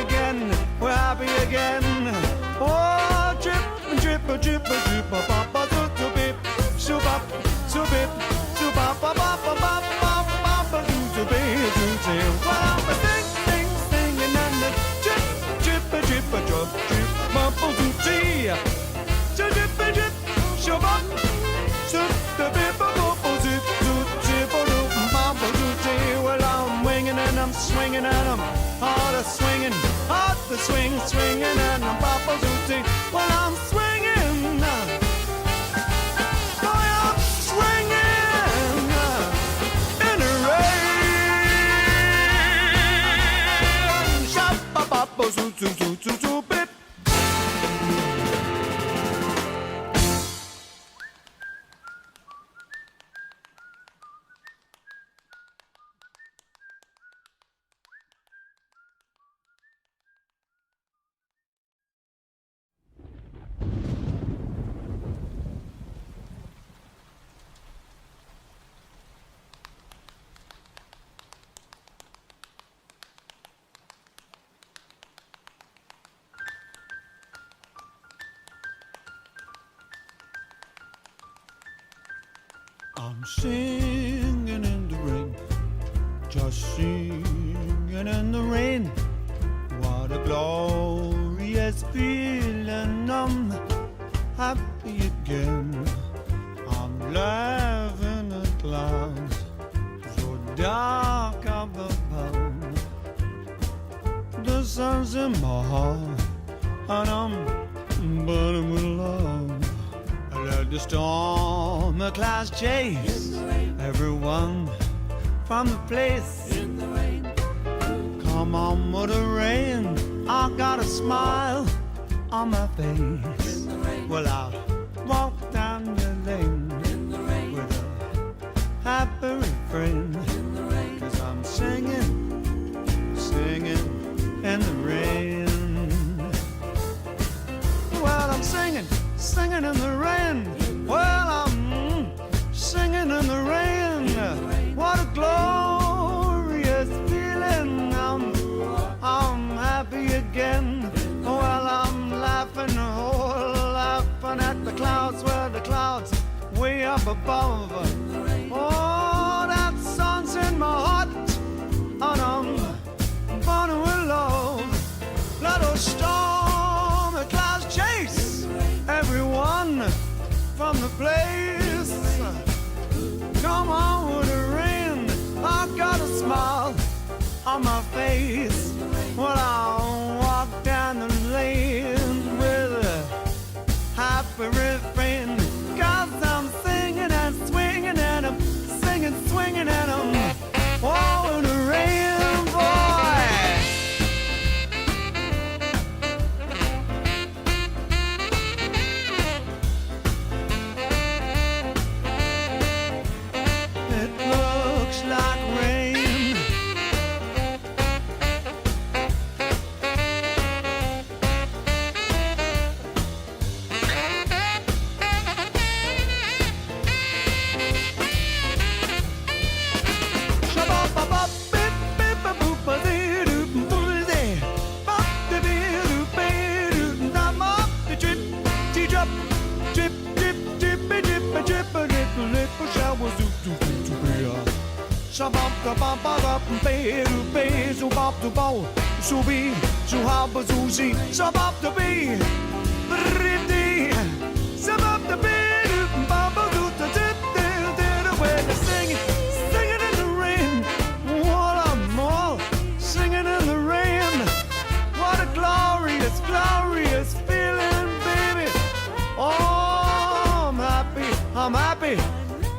again, we're happy again. Oh, drip, drip, drip, drip, papa, so bip, so bop, so bip, so bop, bop, bop, bop, bop, bop, bop, so bip, so bip. Well, I'm a singing and the drip, drip, drip, drip, drip, bubble to tea. So drip, drip, so bop, so the bip, bubble to drip, bubble to tea. Well, I'm winging and I'm swinging and I'm hard a swinging, hard the swing, swinging and I'm bubble to tea. Well, I'm swinging, boy, I'm swinging in the rain. Shop, bop, bop, zoo, zoo, zoo, zoo, zoo, bip. I'm singing in the rain, just singing in the rain. What a glorious feeling, I'm happy again. I'm laughing at clouds so dark up above. The sun's in my heart and I'm burning with love. Let the storm clouds chase everyone from the place. In the rain. Come on with the rain, I got a smile on my face. In the rain. Well, I'll walk down the lane in the rain with a happy refrain. In the rain. 'Cause I'm singing, singing in the rain. Well, I'm singing, singing in the rain. Well, I'm singing in the rain. What a glorious feeling. I'm happy again. Well, I'm laughing, oh, laughing at the clouds. Where the clouds way up above. Oh, that sun's in my heart and I'm burning with love. Let those storm clouds chase everyone from the place. Come on with the rain, I got a smile on my face. Well, I'll walk down the lane with a happy refrain. 'Cause I'm singing and swinging and I'm singing, swinging and I'm oh, in the rain, boy.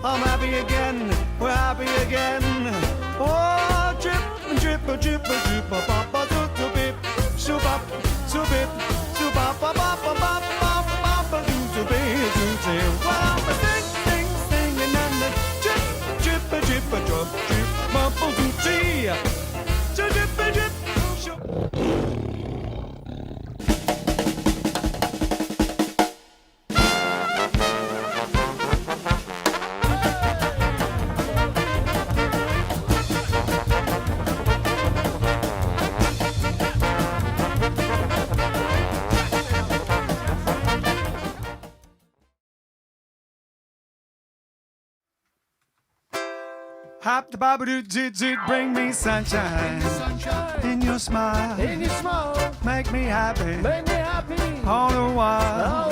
I'm happy again, we're happy again. Oh, drip, drip, drip, drip, papa, so bip, so bop, so bip, so bop, bop, bop, bop, bop, bop, bop, so bip, so bip. Well, I'm a singing and the drip, drip, drip, drip, drip, bubble to tea. So drip, drip, Hop the babadoo did bring me sunshine. In your smile. Make me happy. All the while.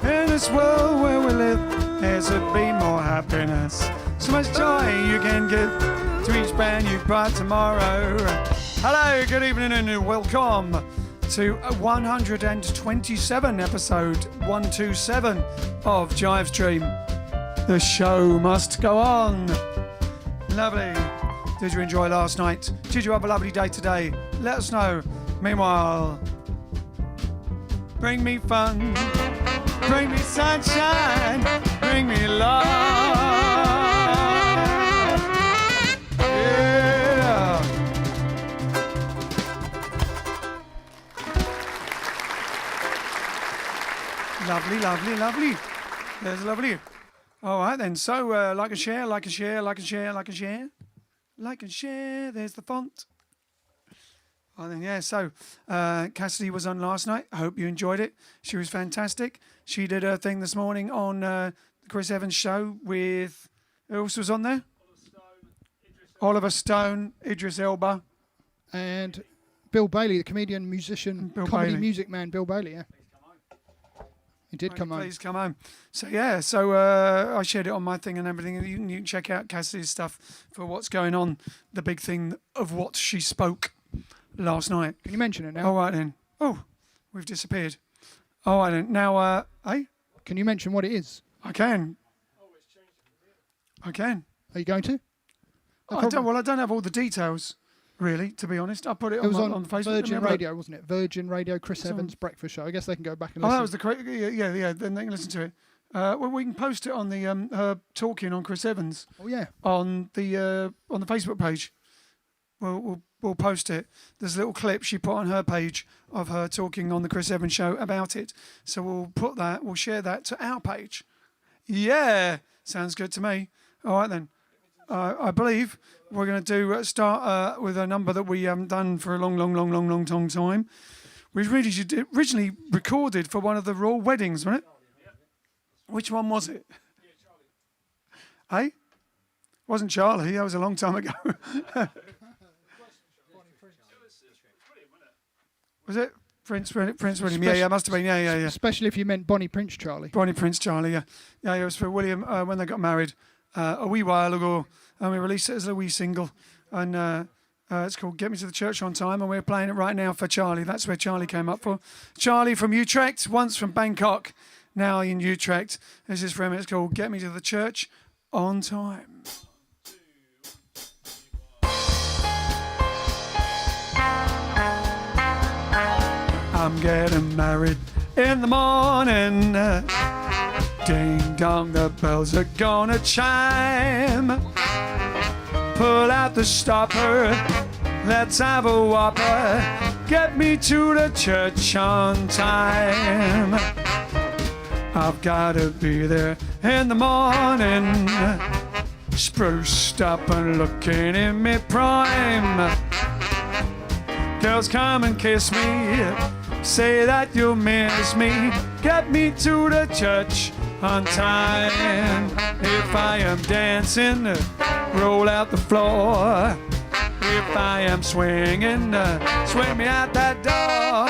In this world where we live, there should be more happiness. So much joy you can give to each brand new bright tomorrow. Hello, good evening and welcome to 127 episode 127 of JiveStream. The show must go on. Lovely. Did you enjoy last night? Did you have a lovely day today? Let us know. Meanwhile, bring me fun, bring me sunshine, bring me love. Yeah. Lovely, lovely, lovely. There's lovely. All right then, so like and share, like and share, like and share, like and share. Like and share, there's the font. Oh, then, yeah, so Cassidy was on last night. I hope you enjoyed it. She was fantastic. She did her thing this morning on the Chris Evans show with, who else was on there? Oliver Stone, Idris Elba. And Bill Bailey, the comedian, musician, comedy music man, Bill Bailey, yeah. He did come home. Please come home. So, yeah, so I shared it on my thing and everything. You can check out Cassidy's stuff for what's going on, the big thing of what she spoke last night. Can you mention it now? All right, then. Oh, we've disappeared. All right, then. Now, Can you mention what it is? I can. I can. Are you going to? I don't have all the details, really, to be honest. I put it on Facebook. Virgin Radio, wasn't it? Virgin Radio, Chris Evans Breakfast Show. I guess they can go back and listen. Oh, that was the yeah. Then they can listen to it. Well, we can post it on the her talking on Chris Evans. Oh yeah. On the Facebook page. We'll post it. There's a little clip she put on her page of her talking on the Chris Evans show about it. So we'll share that to our page. Yeah, sounds good to me. All right then. I believe we're going to start with a number that we haven't done for a long time. We originally recorded for one of the Royal weddings, wasn't it? Which one was it? Hey? Wasn't Charlie? That was a long time ago. Was it Prince William? Yeah, must have been. Yeah. Especially if you meant Bonnie Prince Charlie. Bonnie Prince Charlie, yeah. Yeah, it was for William when they got married a wee while ago, and we released it as a wee single, and it's called "Get Me to the Church on Time," and we're playing it right now for Charlie. That's where Charlie came up for. Charlie from Utrecht, once from Bangkok, now in Utrecht. This is for him. It's called "Get Me to the Church on Time." I'm getting married in the morning. Ding dong, the bells are gonna chime. Pull out the stopper, let's have a whopper. Get me to the church on time. I've gotta be there in the morning, spruced up and looking in me prime. Girls, come and kiss me, say that you'll miss me. Get me to the church on time. If I am dancing, roll out the floor. If I am swinging, swing me out that door.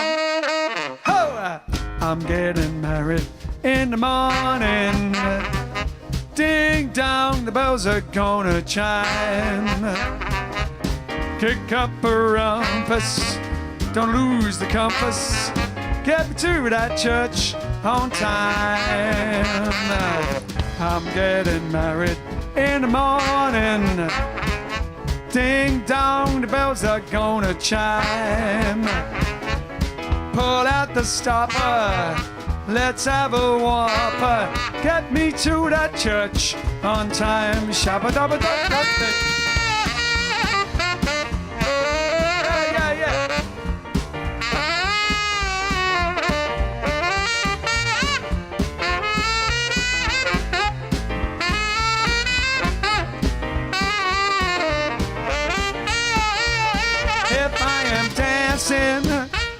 Oh, I'm getting married in the morning. Ding dong, the bells are gonna chime. Kick up a rumpus, don't lose the compass. Get me to that church on time. I'm getting married in the morning. Ding dong, the bells are gonna chime. Pull out the stopper, let's have a whopper. Get me to that church on time. Shabba dabba dabba.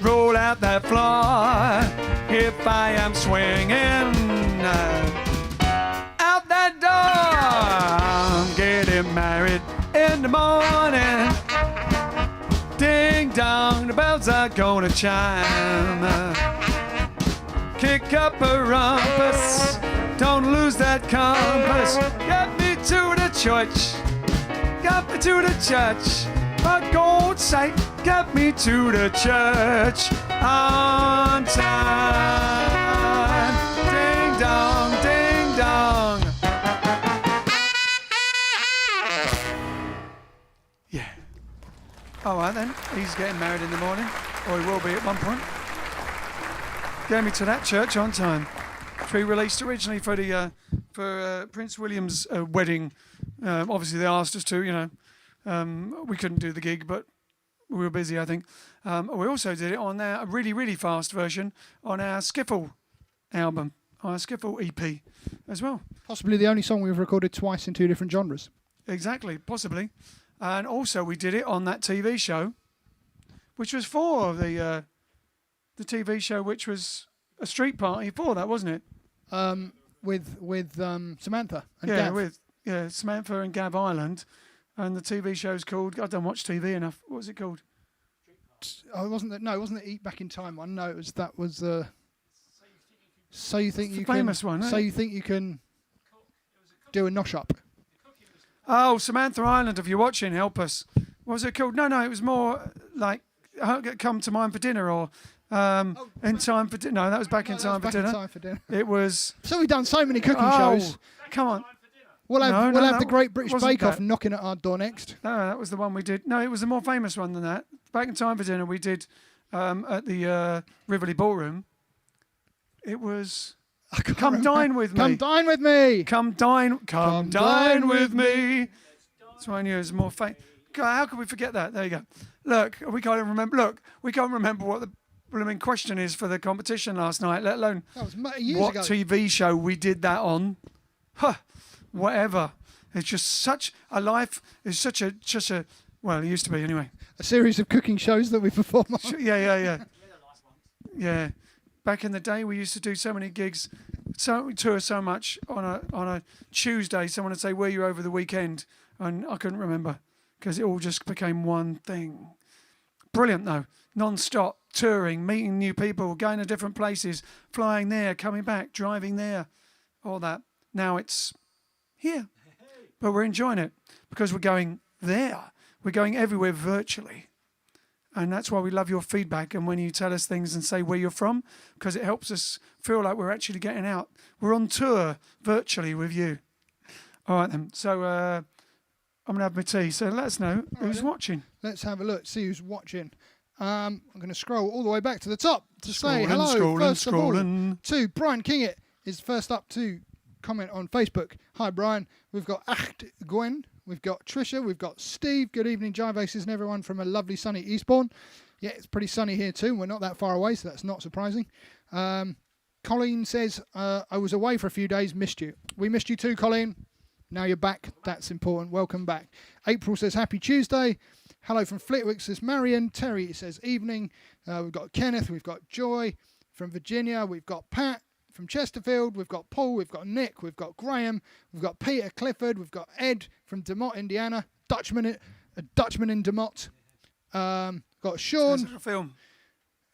Roll out that floor. If I am swinging out that door, I'm getting married bells are gonna chime. Kick up a rumpus, don't lose that compass. Get me to the church, get me to the church. For God's sake, get me to the church on time. Ding dong, ding dong. Yeah. All right then, he's getting married in the morning, or he will be at one point. Get me to that church on time. Which we released originally for the Prince William's wedding. Obviously they asked us to, you know. We couldn't do the gig, but we were busy, I think. We also did it on a really, really fast version on our Skiffle album, our Skiffle EP as well. Possibly the only song we've recorded twice in 2 different genres. Exactly, possibly. And also we did it on that TV show, which was for the TV show, which was a street party for that, wasn't it? With Samantha and Gav. Samantha and Gav Island. And the TV show's called, I don't watch TV enough. What was it called? Oh, it wasn't the Eat Back in Time one. No, that was So You Think You Can. Famous one, So You Think You Can do a nosh up. Oh, Samantha Island, if you're watching, help us. What was it called? No, it was more like Come to Mine for Dinner or In Time for Dinner. No, that was Back in Time for Dinner. It was... So we've done so many cooking shows. Come on. We'll have the Great British Bake Off knocking at our door next. No, that was the one we did. No, it was a more famous one than that. Back in Time for Dinner, we did at the Rivoli Ballroom. It was Come Dine With Me. Come Dine With Me. Come Dine With Me. That's why I knew it was more famous. How could we forget that? There you go. Look, we can't remember what the blooming question is for the competition last night, let alone years ago. TV show we did that on. Huh. Whatever. It's just such a life. It's such a. Well, it used to be anyway. A series of cooking shows that we perform on. Yeah. Back in the day, we used to do so many gigs, we tour so much on a Tuesday. Someone would say, "Were you over the weekend?" And I couldn't remember because it all just became one thing. Brilliant though, non-stop touring, meeting new people, going to different places, flying there, coming back, driving there, all that. Now it's here, but we're enjoying it because we're going there. We're going everywhere virtually, and that's why we love your feedback and when you tell us things and say where you're from, because it helps us feel like we're actually getting out. We're on tour virtually with you. All right then, so I'm gonna have my tea, so let us know who's watching. Let's have a look, see who's watching. I'm going to scroll all the way back to the top to say hello. First of all, to Brian Kingett is first up to comment on Facebook. Hi Brian, we've got Acht Gwen, we've got Trisha, we've got Steve. Good evening, Jive Aces and everyone from a lovely sunny Eastbourne. Yeah, it's pretty sunny here too. We're not that far away, so that's not surprising. Colleen says, I was away for a few days, missed you. We missed you too, Colleen. Now you're back. That's important. Welcome back. April says, happy Tuesday. Hello from Flitwick, says Marion. Terry says, evening. We've got Kenneth. We've got Joy from Virginia. We've got Pat from Chesterfield. We've got Paul. We've got Nick. We've got Graham. We've got Peter Clifford. We've got Ed from DeMott, Indiana. Dutchman in DeMott. Got Sean. Sounds like a film.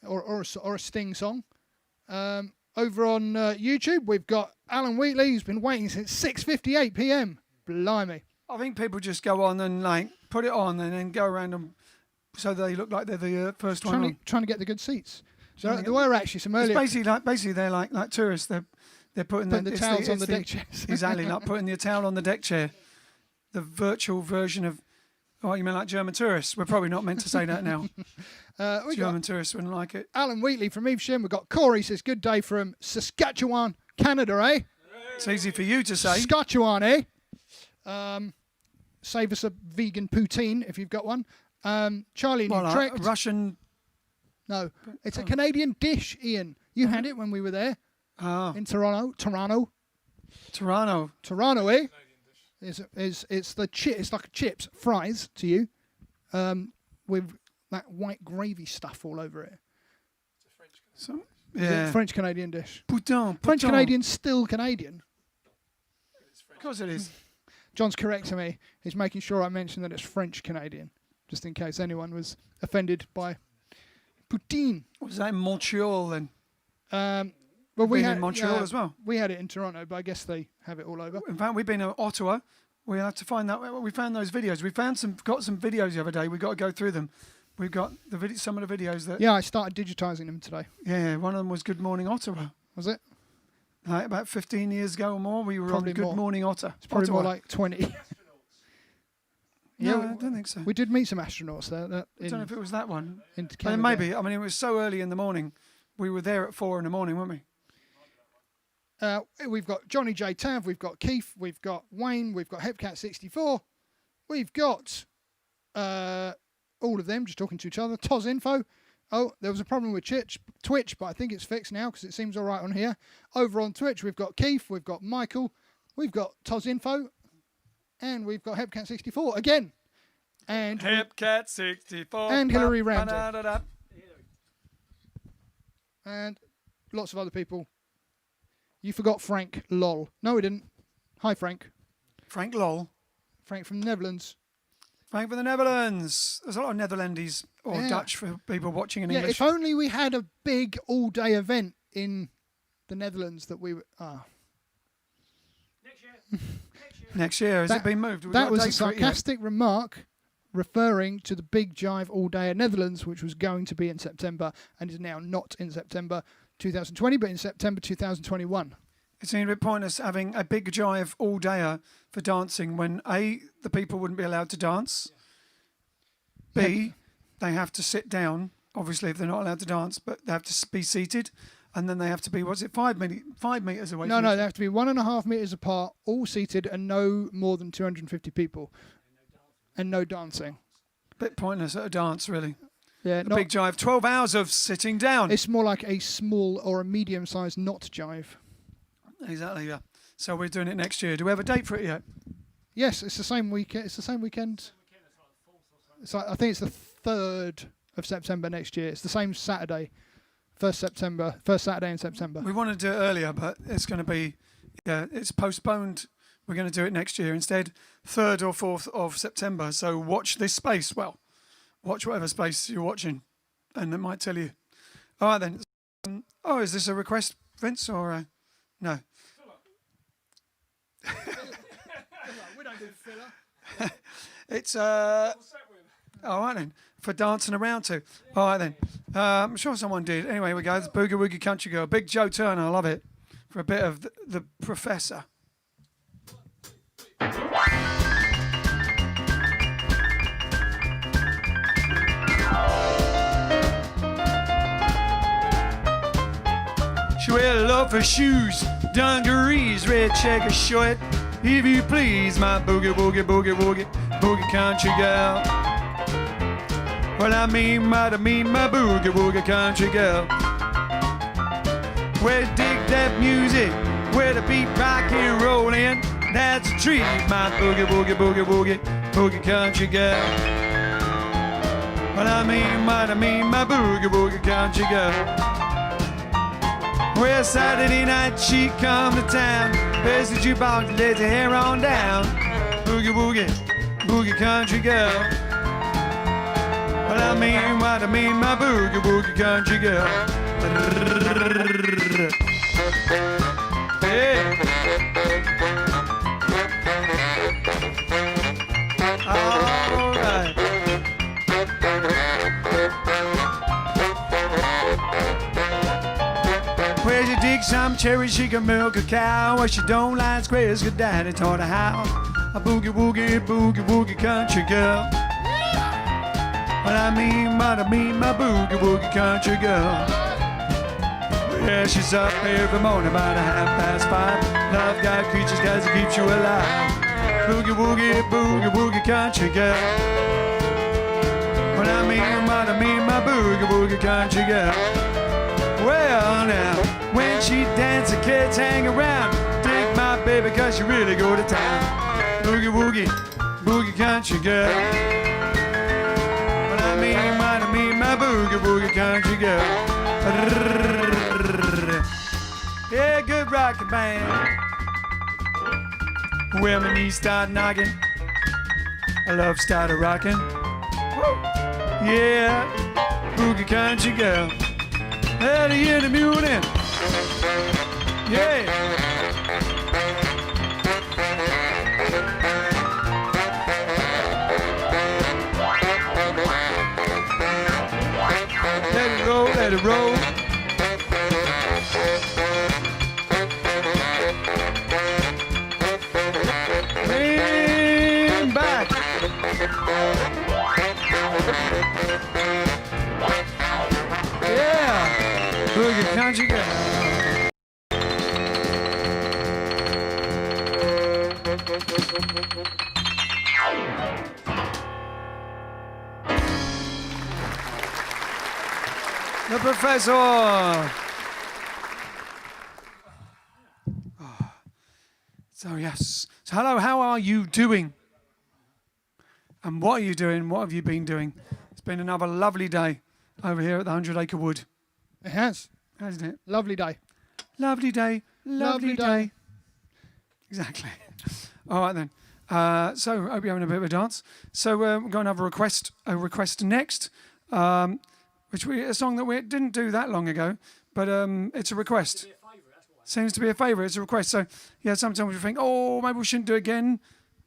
Or a Sting song. Over on YouTube, we've got Alan Wheatley, who's been waiting since 6:58 p.m. Blimey. I think people just go on and like put it on and then go around them so they look like they're the first one. Trying to get the good seats. So there were actually some earlier. It's basically they're like tourists. They're putting the towels on the deck chairs. Exactly, like putting the towel on the deck chair. The virtual version of. Oh, you mean like German tourists? We're probably not meant to say that now. German tourists wouldn't like it. Alan Wheatley from Evesham. We've got Corey says, good day from Saskatchewan, Canada, eh? It's easy for you to say. Saskatchewan, eh? Save us a vegan poutine if you've got one. Charlie in Utrecht. Russian. No, it's a Canadian dish, Ian. You had it when we were there. In Toronto. Toronto, eh? It's like chips, fries to you, with that white gravy stuff all over it. It's a French. Yeah. French Canadian dish. Putain. French Canadian, still Canadian. Of course it is. John's correcting me. He's making sure I mention that it's French Canadian, just in case anyone was offended by poutine. Was that in Montreal then? Well, we Been had in Montreal as well. We had it in Toronto, but I guess they have it all over. In fact, we've been in Ottawa. We have to find that. We found those videos. We got some videos the other day. We've got to go through them. We've got some of the videos that. Yeah, I started digitising them today. Yeah, one of them was Good Morning Ottawa. Was it? Like about 15 years ago or more, we were Probably on Good more. Morning Ottawa. It's probably more like 20. No, I don't think so. We did meet some astronauts there. I don't know if it was that one. In But Canada. maybe. I mean, it was so early in the morning. We were there at 4 in the morning, weren't we? We've got Johnny J. Tav, we've got Keith, we've got Wayne, we've got Hepcat64, we've got all of them just talking to each other. Toz Info. Oh, there was a problem with Twitch, but I think it's fixed now because it seems all right on here. Over on Twitch, we've got Keith, we've got Michael, we've got Toz Info, and we've got Hepcat64 again. And Hepcat64. And Hillary Ramsey. And lots of other people. You forgot Frank Lol. No, we didn't. Hi, Frank. Frank Lol. Frank from the Netherlands. Frank from the Netherlands. There's a lot of Netherlandies or Dutch for people watching in English. If only we had a big all-day event in the Netherlands that we were... Next year. Has it been moved? That was a sarcastic remark referring to the big Jive all-day in Netherlands, which was going to be in September and is now not in September 2020, but in September 2021. It seemed a bit pointless having a big Jive all-dayer for dancing when A, the people wouldn't be allowed to dance, B, they have to sit down, obviously if they're not allowed to dance, but they have to be seated, and then they have to be, 5 metres away? No, they have to be 1.5 metres apart, all seated, and no more than 250 people. And no dancing. Bit pointless at a dance, really. Yeah, Big Jive, 12 hours of sitting down. It's more like a small or a medium-sized not Jive. Exactly, yeah. So we're doing it next year. Do we have a date for it yet? Yes, it's the same weekend. It's the same weekend. It's like, I think it's the 3rd of September next year. It's the same Saturday, first Saturday in September. We want to do it earlier, but it's going to be, it's postponed. We're going to do it next year instead, 3rd or 4th of September. So watch this space. Well, watch whatever space you're watching, and it might tell you. All right then. Is this a request, Vince, or no? We don't do filler. It's all right then, for dancing around to. All right then. I'm sure someone did. Anyway, here we go. It's Boogie Woogie Country Girl. Big Joe Turner. I love it. For a bit of the Professor. She wear love for shoes, dungarees, red checker short. If you please, my boogie, boogie, boogie, boogie, boogie country girl. Well, I mean my boogie, boogie country girl. Where dig that music, where the beat rock and rollin'. That's a treat, my boogie, boogie, boogie, boogie, boogie country girl. Well, I mean my boogie, boogie country girl. Well, Saturday night she come to town. There's the jukebox to let your hair on down. Boogie, boogie, boogie country girl. Well, I mean my boogie, boogie country girl. Yeah. All right. Where you dig some cherry, she can milk a cow. What she don't like squares, good daddy taught her how. A boogie woogie, boogie woogie country girl. But I mean my boogie woogie country girl. Yeah, she's up every morning about 5:30. Love God creatures, guys, it keeps you alive. Boogie woogie, boogie woogie country girl. But I mean my boogie woogie country girl. Well now, when she dances, the kids hang around. Dig my baby, cause she really go to town. Boogie woogie, boogie country girl. But I mean my boogie woogie country girl. Yeah, good rockin' band. When my knees start knocking, I love started rocking. Yeah. boogie country girl. Early in the morning. Yeah. Let it roll, let it roll. Lean back. Yeah, boogie country girl. The professor. So yes. So hello, how are you doing? And what are you doing? What have you been doing? It's been another lovely day over here at the 100 Acre Wood. It has. Hasn't it? Lovely day. Lovely day. Lovely day. Exactly. All right then. So I hope you're having a bit of a dance. So we're going to have a request next, which a song that we didn't do that long ago, but it's a request. Seems to be a favourite. It's a request. So yeah, sometimes we think, oh, maybe we shouldn't do it again.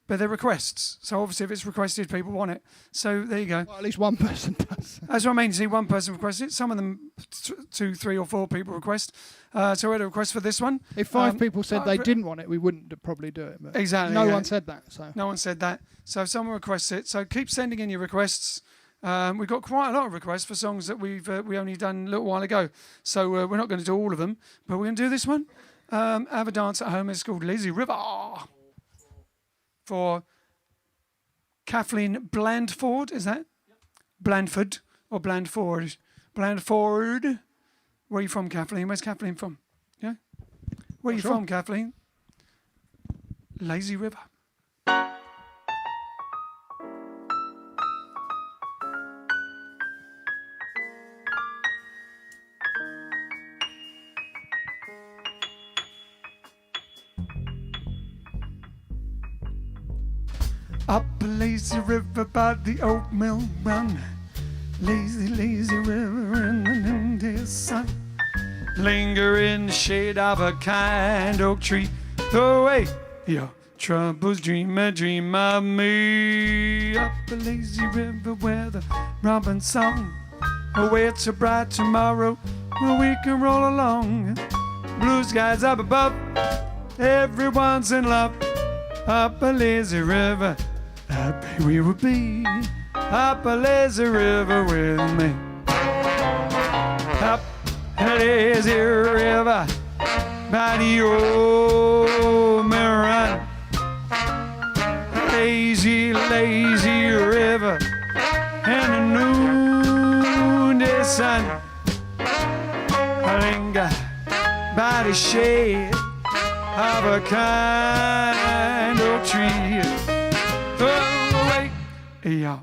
But they're requests. So obviously if it's requested, people want it. So there you go. Well, at least one person does. That's what I mean. See, one person requested it. Some of them, 2, 3 or 4 people request. So we had a request for this one. If 5 people said they didn't want it, we wouldn't probably do it. But exactly. No one said that. So no one said that. So if someone requests it, so keep sending in your requests. We've got quite a lot of requests for songs that we only done a little while ago. So we're not going to do all of them, but we're going to do this one. Have a dance at home. It's called Lazy River. For Kathleen Blandford, is that? Yep. Blandford or Blandford? Blandford. Where are you from, Kathleen? Where's Kathleen from? Yeah? Where are you from, Kathleen? Lazy River. Up a lazy river by the old mill run. Lazy, lazy river in the noonday sun. Linger in the shade of a kind oak tree. Throw away your troubles, dream a dream of me. Up a lazy river where the robin song awaits a bright tomorrow where we can roll along. Blue skies up above, everyone's in love. Up a lazy river, happy we will be. Up a lazy river with me. Up a lazy river by the old Morecambe. Lazy, lazy river in the noonday sun. I linger by the shade of a kind oak tree. Throw away your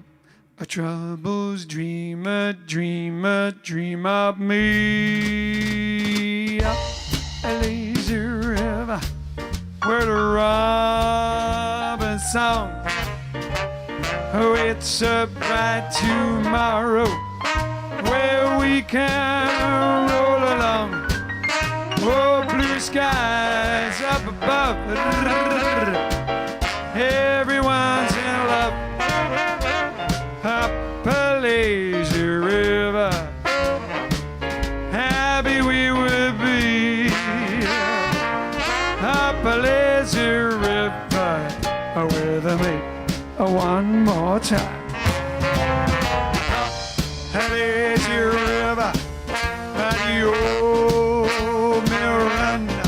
troubles, dream a dream of me. Up a lazy river where the robin song awaits a bright tomorrow where we can roll along. Oh, blue skies up above, everyone's in love. Up a lazy river, happy we would be. Up a lazy river with me one more time. A lazy river, the old Miranda.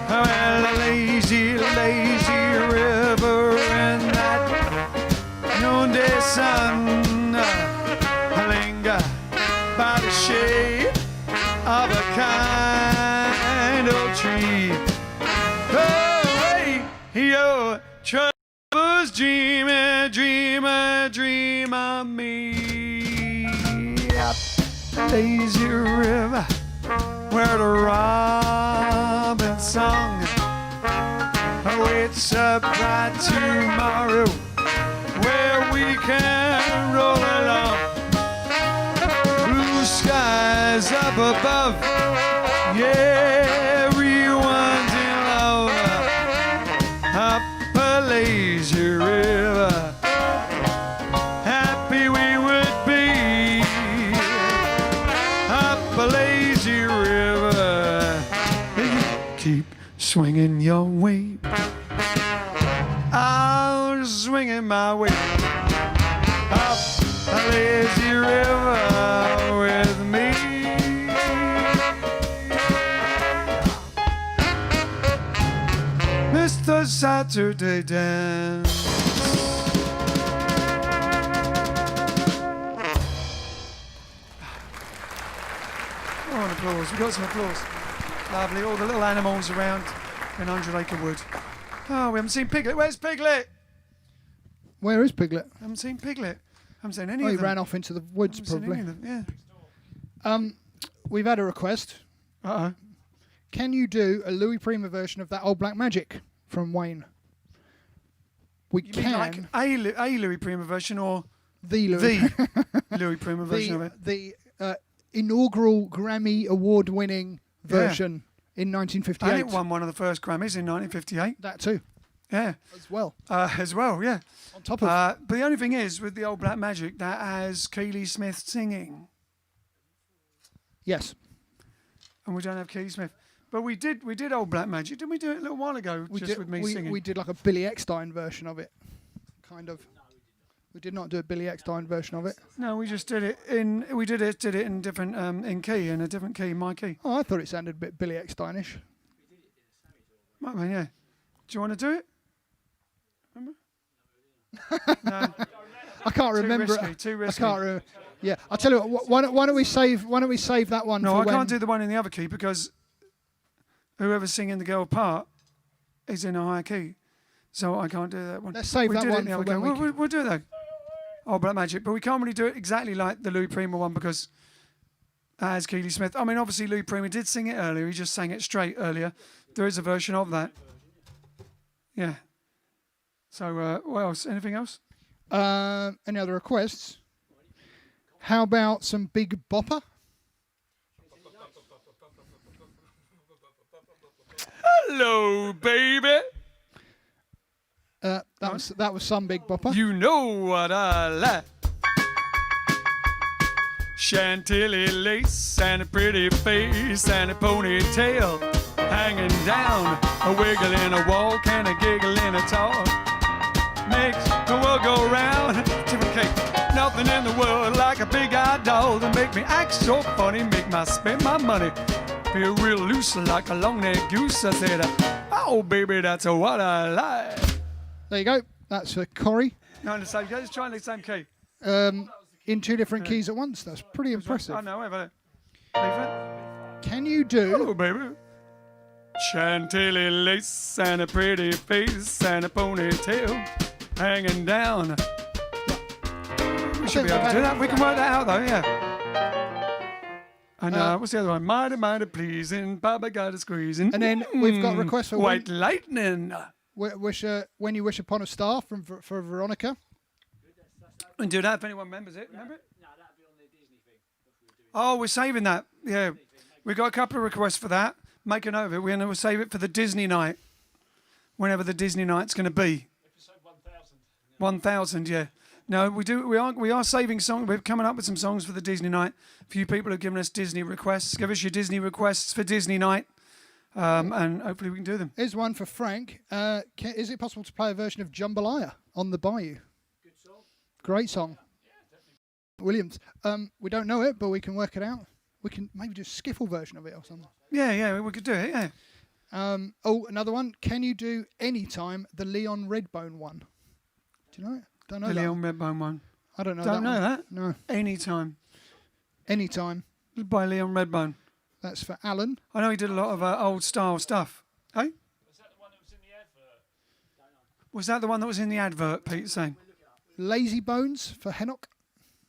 Well, a lazy, lazy river in that noonday sun. I linger by the shade of a kind old tree. Throw away your troubles, dream of me. Up lazy river where the robin song awaits a bright tomorrow where we can roll along. Blue is up above. Yeah, everyone's in love. Up a lazy river. Happy we would be. Up a lazy river. Keep swinging your weight. I'm swinging my weight. Up a lazy river with me. Mr. Saturday Dance. Oh, an applause. We got some applause. Lovely. All the little animals around in 100 Acre Wood. Oh, we haven't seen Piglet. Where's Piglet? Where is Piglet? I haven't seen Piglet. I haven't seen any Oh, of he them. ran off into the woods, I haven't seen probably. any of them, yeah. We've had a request. Uh-oh. Can you do a Louis Prima version of that Old Black Magic from Wayne? We You can. mean like a Louis Prima version or the Louis. the Louis Prima version of it? The inaugural Grammy award-winning version in 1958. And it won one of the first Grammys in 1958. That too, Yeah. as well. As well, yeah. On top of But the only thing is, with the Old Black Magic, that has Keely Smith singing. yes, And we don't have Keely Smith. But we did Old Black Magic. Didn't we do it a little while ago, with me singing? we did like a Billy Eckstine version of it, kind of. We did not do a Billy Eckstine version of it. No, we just did it in. We did it in different in key, in a different key, my key. Oh, I thought it sounded a bit Billy Eckstine-ish. Might have been, yeah. Do you want to do it? Remember? No. I can't remember. Too risky. I can't remember. Yeah, I'll tell you what. Why don't we save that one? No, for I when can't do the one in the other key because whoever's singing the girl part is in a higher key, so I can't do that one. Let's save we that did it one in the for other when key. we We'll do it though. Oh, Black Magic, but we can't really do it exactly like the Louis Prima one because as Keely Smith. I mean, obviously Louis Prima did sing it earlier. He just sang it straight earlier. There is a version of that. Yeah. So, what else? Anything else? Any other requests? How about some Big Bopper? Hello, baby. That was some Big Bopper. You know what I like. Chantilly lace and a pretty face and a ponytail hanging down, a wiggle in a walk and a giggle in a talk. Makes the world go round. Different cake. Nothing in the world like a big-eyed doll that make me act so funny, make me spend my money. Feel real loose like a long-necked goose. I said, oh, baby, that's what I like. There you go. That's for Corey. No, in the same key. Let's try in the same key. In two different keys at once. That's pretty impressive. I know, haven't I? Can you do? Oh, baby. Chantilly lace and a pretty face and a ponytail hanging down. We should be able to do that. We can work that out, though, yeah. And what's the other one? Mighty, mighty pleasing, Papa got a squeezing. And then we've got requests for White Lightning. When You Wish Upon a Star for Veronica. And do that if anyone remembers it. Remember it? No, that'd be on the Disney thing. Oh, we're saving that. Yeah. We've got a couple of requests for that. Make a note of it. We're going to save it for the Disney night. Whenever the Disney night's going to be. Episode 1000. 1000, yeah. No, we are saving songs. We're coming up with some songs for the Disney night. A few people have given us Disney requests. Give us your Disney requests for Disney night. And hopefully we can do them. Here's one for Frank. Is it possible to play a version of Jambalaya on the Bayou? Good song. Great song. Yeah, definitely. Williams. We don't know it, but we can work it out. We can maybe do a skiffle version of it or something. Yeah, we could do it, yeah. Another one. Can you do Anytime, the Leon Redbone one? Do you know it? Don't know The that. Leon Redbone one. I don't know Don't know one. that? No. Anytime. Anytime. By Leon Redbone. That's for Alan. I know he did a lot of old style stuff. Hey? Was that the one that was in the advert? Was that the one that was in the advert, Pete's saying? Lazy Bones for Hennock.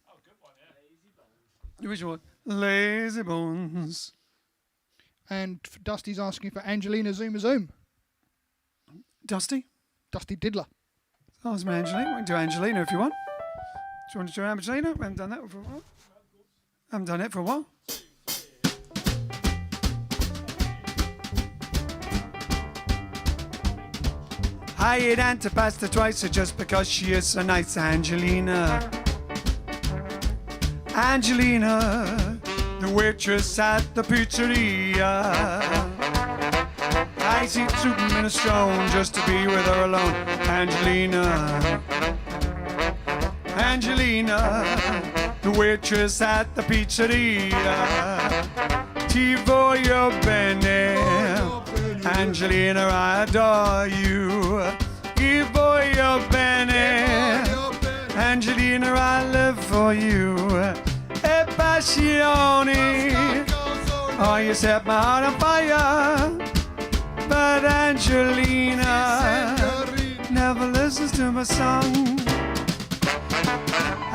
Oh, good one, yeah. Lazy Bones. The original one. Lazy Bones. And Dusty's asking for Angelina Zuma Zoom. Dusty? Dusty Diddler. That was my Angelina. We can do Angelina if you want. Do you want to do Angelina? We haven't done that for a while. Haven't done it for a while. I ate antipasta twice just because she is so nice, Angelina. Angelina, the waitress at the pizzeria. I eat soup and minestrone just to be with her alone, Angelina. Angelina, the waitress at the pizzeria. Ti voglio bene, Angelina, I adore you. Ti voglio bene, Angelina, I live for you. E passione, oh, you set my heart on fire. But Angelina never listens to my song.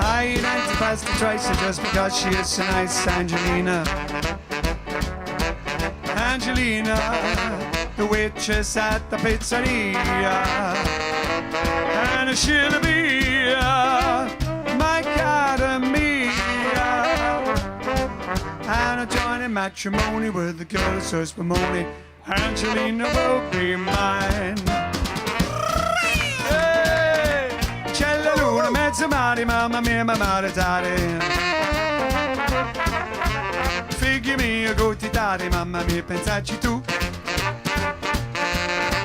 I eat antipasta twice just because she is so nice, Angelina. Angelina, the waitress at the pizzeria. And she'll be my academy. And I join in matrimony with the girl who serves for money. Angelina will be mine. Hey, c'è la luna, mezzo mare, mamma mia, mamma tare. Figli miei, gotti tare, mamma mia, pensaci tu.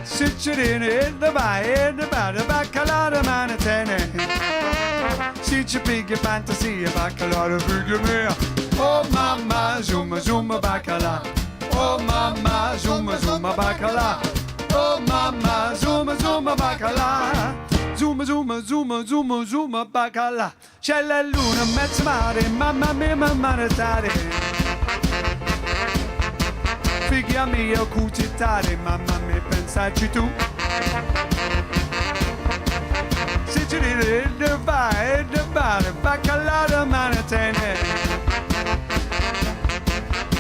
Siccerine e the baccalà manatene. Si ci piglia fantasia, baccalà figli miei. Oh mamma, zumma zumma baccalà. Oh mamma, zumma zumma baccalà. Oh mamma, zumma zumma baccalà. Zumma zumma zumma zumma zumma baccalà. C'è la luna, mezzo mare, mamma mia, mamma natale. Figlia mia, cucitare, mamma mia, pensaci tu. Se ci ride, vai, baccalà manatene.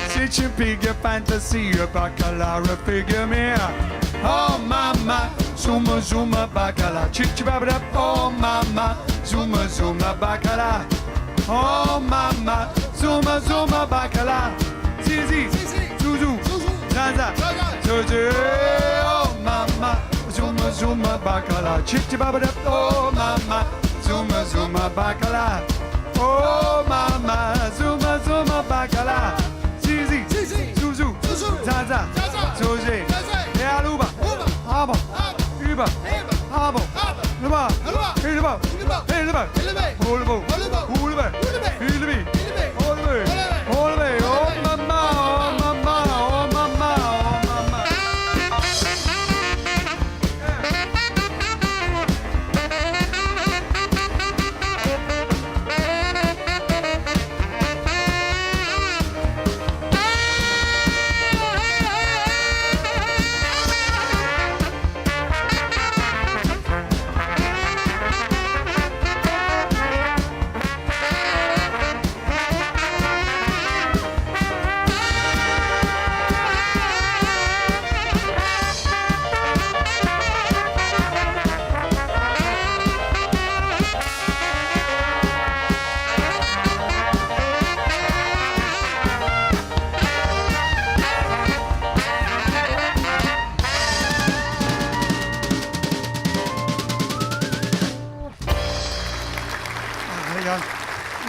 Se ci piglia fantasia, baccalà figlia mia. Oh mamma, zumma zumma baccalà. Cicci babra, oh mamma, zumma zumma baccalà. Oh mamma, zumma zumma baccalà. Zizi, zuzu, zaza, zuzu. Oh mamma, zumma zumma baccalà. Cicci babra, oh mamma, zumma zumma baccalà. Oh mamma, zumma zumma baccalà. Zizi, zuzu, zaza, zuzi. E aluba, abo, über, abo, luba, hilba, hilba, hulbo, hulbe, hilbi, hulbe, hulbe. Oh mamma, oh mamma, oh mamma, oh mamma.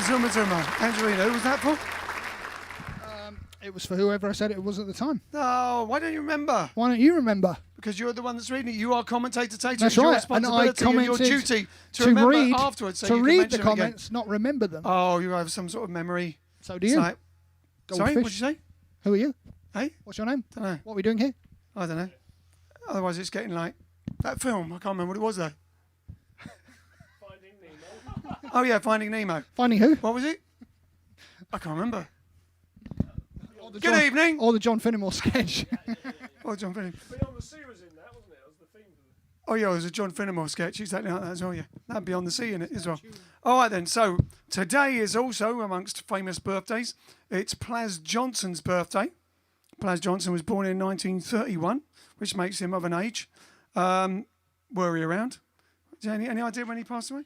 Zuma Zuma. Angelina, who was that for? It was for whoever I said it was at the time. Oh, why don't you remember? Why don't you remember? Because you're the one that's reading it. You are commentator Tater. That's It's your right. responsibility And I and your commented duty to remember read, afterwards. So to you can read mention the it again. comments, not remember them. Oh, you have some sort of memory. So do It's you. like- sorry, what did you say? Who are you? Hey? What's your name? Don't know. What are we doing here? I don't know. Otherwise, it's getting like that film. I can't remember what it was though. Finding Nemo. Oh yeah, Finding Nemo. Finding who? What was it? I can't remember. Or the Good John- evening. Or the John Finnemore sketch. Oh, John Finnemore. Beyond the Sea was in that, wasn't it? That was the theme. Oh yeah, it was a John Finnemore sketch. Exactly like that as well. Yeah, that'd be on the sea in it as well. All right then. So today is also amongst famous birthdays. It's Plaz Johnson's birthday. Plaz Johnson was born in 1931, which makes him of an age. Were he around? Do you have any idea when he passed away?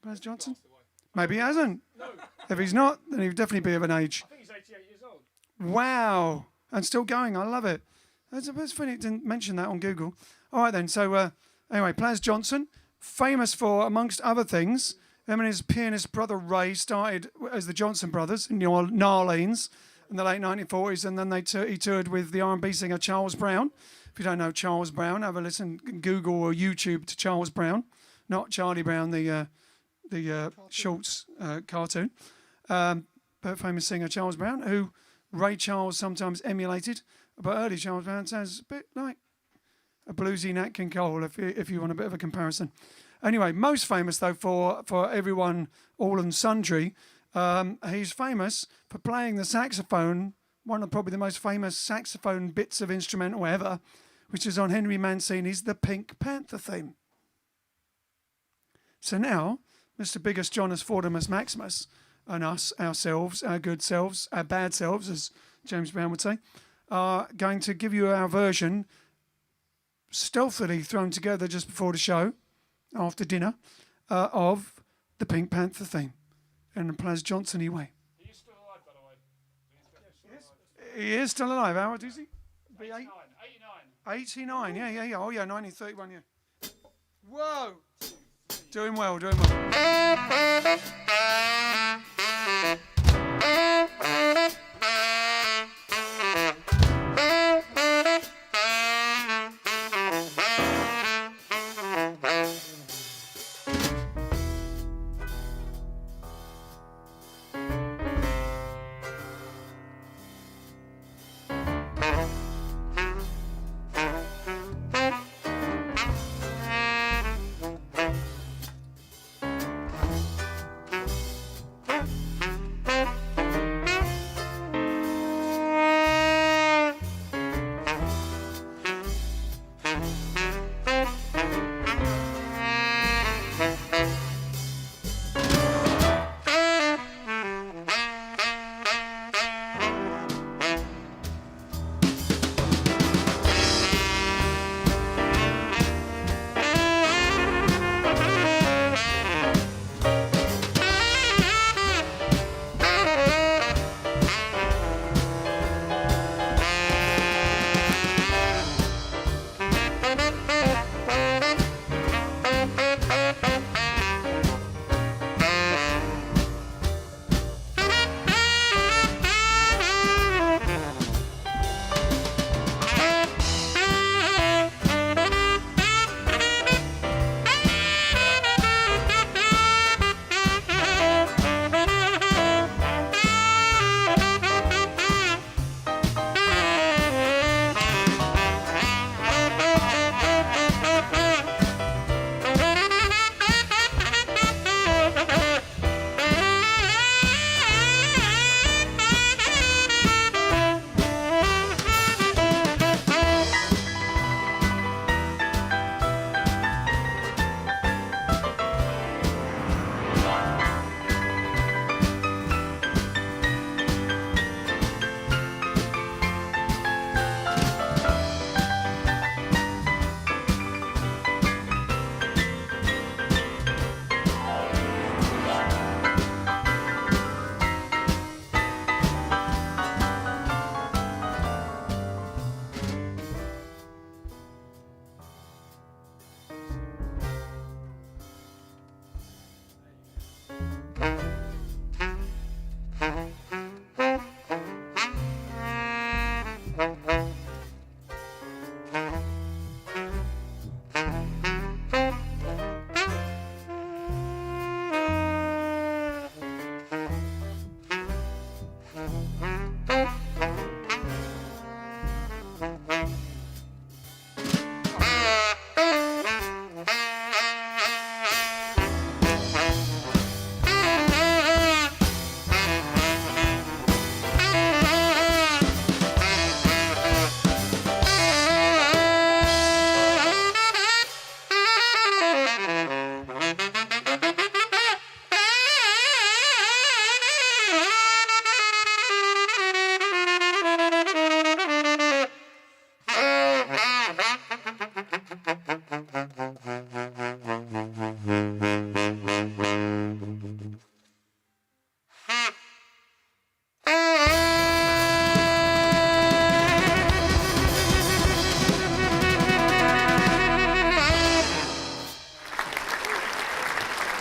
Plaz Johnson? Maybe he hasn't. No, If he's not, then he'd definitely be of an age. I think he's 88 years old. Wow. And still going. I love it. That's funny. It didn't mention that on Google. All right then. So Anyway, Plas Johnson, famous for, amongst other things, him and his pianist brother Ray started as the Johnson Brothers in New Orleans in the late 1940s, and then he toured with the R&B singer Charles Brown. If you don't know Charles Brown, have a listen, Google or YouTube to Charles Brown, not Charlie Brown, the Schultz cartoon. But famous singer Charles Brown, who Ray Charles sometimes emulated, but early Charles Brown sounds a bit like a bluesy Nat King Cole, if you want a bit of a comparison. Anyway, most famous though for everyone, all and sundry, he's famous for playing the saxophone, one of probably the most famous saxophone bits of instrumental ever, which is on Henry Mancini's The Pink Panther theme. So now, Mr. Biggest Jonas Fortimus Maximus and us, ourselves, our good selves, our bad selves, as James Brown would say, are going to give you our version, stealthily thrown together just before the show, after dinner, of the Pink Panther theme in a Plas Johnson-y way. Are you still alive, by the way? Yes. He is still alive. How old is he? 89. 89, yeah. Oh, yeah, 1931, yeah. Whoa! Doing well, doing well.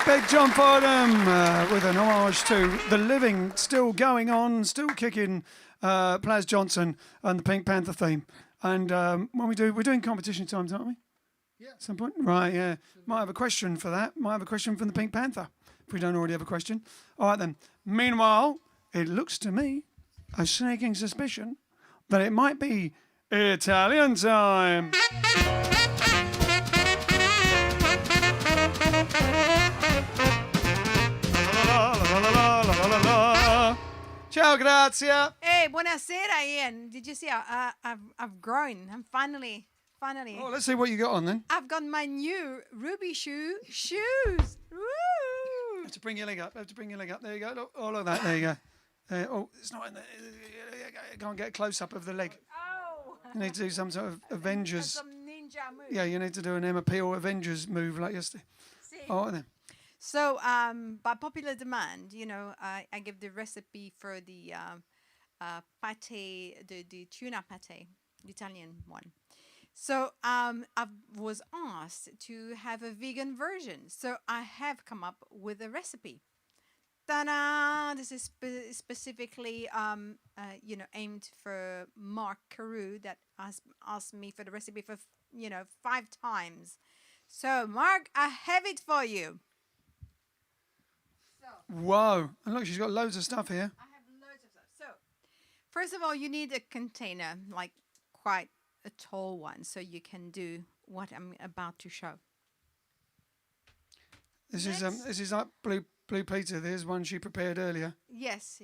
Big John Fordham with an homage to the living, still going on, still kicking Plaz Johnson and the Pink Panther theme. And when we're doing competition times, aren't we? Yeah. At some point? Right, yeah. Might have a question for that. Might have a question from the Pink Panther, if we don't already have a question. All right, then. Meanwhile, it looks to me, a snaking suspicion, that it might be Italian time. Ciao, grazie. Hey, buonasera, Ian. Did you see? I've grown. I'm finally. Oh, let's see what you got on then. I've got my new ruby shoes. Woo! Have to bring your leg up. There you go. Look, oh, look at that. There you go. Oh, it's not in there. I can't get a close up of the leg. Oh. You need to do some sort of Avengers. Some ninja move. Yeah, you need to do an Emma Peel Avengers move like yesterday. See? Oh, then. So, by popular demand, I give the recipe for the pate, the tuna pate, the Italian one. So, I was asked to have a vegan version. So, I have come up with a recipe. Ta-da! This is specifically, aimed for Mark Carew that asked me for the recipe for, 5 times. So, Mark, I have it for you. Whoa. And look, she's got loads of stuff here. I have loads of stuff. So, first of all, you need a container, like quite a tall one, so you can do what I'm about to show. This is like Blue Peter. There's one she prepared earlier. Yes.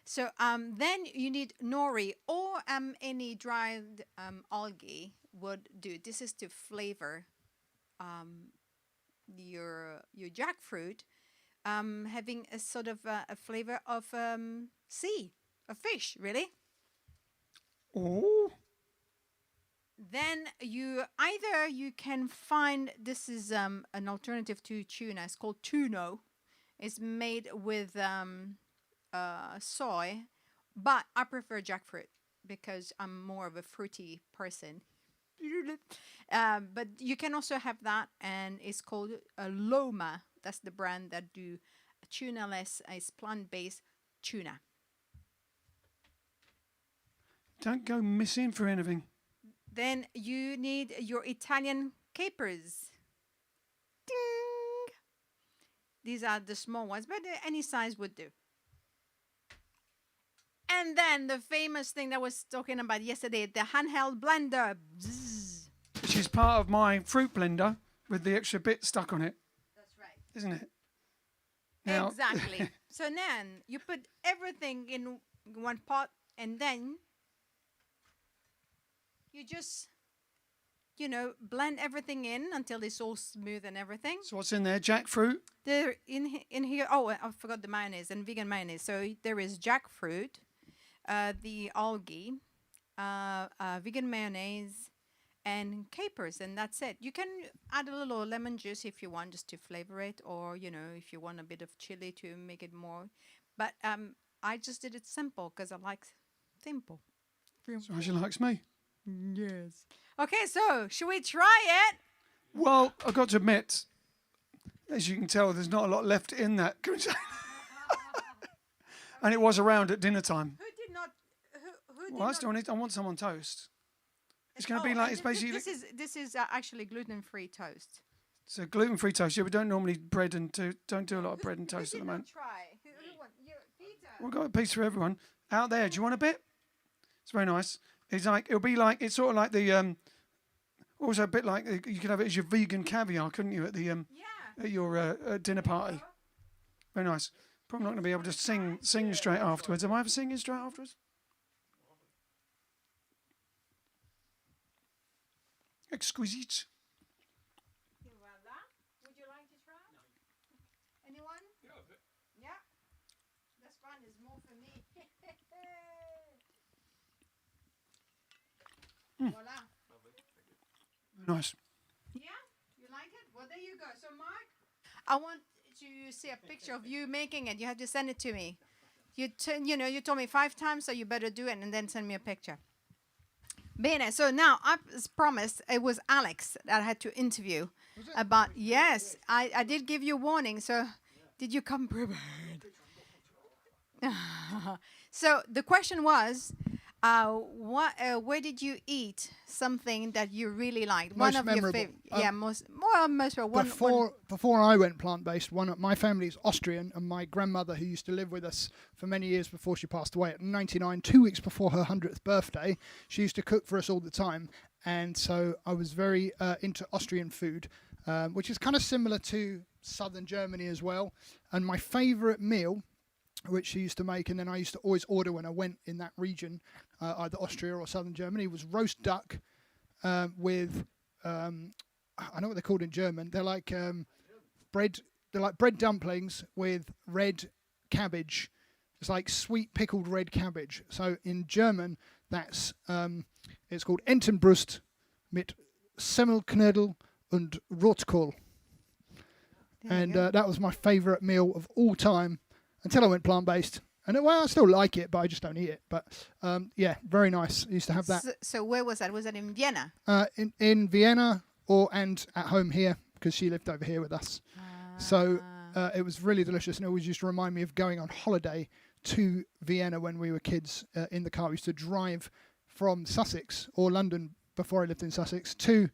So, then you need nori or any dried algae would do. This is to flavor your jackfruit. Having a sort of a flavor of sea, of fish, really. Oh. Then you can find, this is an alternative to tuna. It's called tuno. It's made with soy, but I prefer jackfruit because I'm more of a fruity person. But you can also have that, and it's called a Loma. That's the brand that do tuna less, is plant-based tuna. Don't go missing for anything. Then you need your Italian capers. Ding! These are the small ones, but any size would do. And then the famous thing that I was talking about yesterday, the handheld blender. Bzzz. Which is part of my fruit blender with the extra bit stuck on it. Isn't it? Now, exactly. So then you put everything in one pot, and then you just, blend everything in until it's all smooth and everything. So what's in there? Jackfruit? There in here. Oh, I forgot the mayonnaise and vegan mayonnaise. So there is jackfruit, the algae, vegan mayonnaise, and capers, and that's it. You can add a little lemon juice if you want, just to flavor it, or if you want a bit of chili to make it more. But I just did it simple because I like simple. So she likes me. Yes. Okay, so should we try it? Well, I've got to admit, as you can tell, there's not a lot left in that container. And it was around at dinner time. Who did not? Who Well, did I want some on toast. It's going to be like, it's basically... This is actually gluten-free toast. So gluten-free toast. Yeah, we don't normally don't do a lot of bread and toast at the moment. Try. Who wants? Peter. We've got a piece for everyone. Out there, do you want a bit? It's very nice. It's sort of like the, also a bit like, you could have it as your vegan caviar, couldn't you, at the at your dinner party. Very nice. Probably not going to be able to sing straight afterwards. Am I ever singing straight afterwards? Exquisite. Voila. Would you like to try? No. Anyone? Yeah. This one is more for me. Voila. Nice. Yeah? You like it? Well, there you go. So, Mark, I want to see a picture of you making it. You have to send it to me. You told me 5 times, so you better do it and then send me a picture. Bene, so now I promised it was Alex that I had to interview about. Yes, I did give you a warning. So, did you come prepared? So the question was, where did you eat something that you really liked? Most One of memorable. your favorite. Most memorable. Before I went plant-based, one of my family is Austrian, and my grandmother, who used to live with us for many years before she passed away at 99, 2 weeks before her 100th birthday, she used to cook for us all the time, and so I was very into Austrian food, which is kind of similar to southern Germany as well. And my favourite meal, which she used to make, and then I used to always order when I went in that region, either Austria or southern Germany, was roast duck with I know what they're called in German. They're like bread. They're like bread dumplings with red cabbage. It's like sweet pickled red cabbage. So in German, that's it's called Entenbrust mit Semmelknödel und Rotkohl. And that was my favourite meal of all time until I went plant-based. And I still like it, but I just don't eat it. But yeah, very nice. I used to have that. So where was that? Was that in Vienna? In Vienna and at home here, because she lived over here with us. So it was really delicious, and it always used to remind me of going on holiday to Vienna when we were kids in the car. We used to drive from Sussex or London before I lived in Sussex to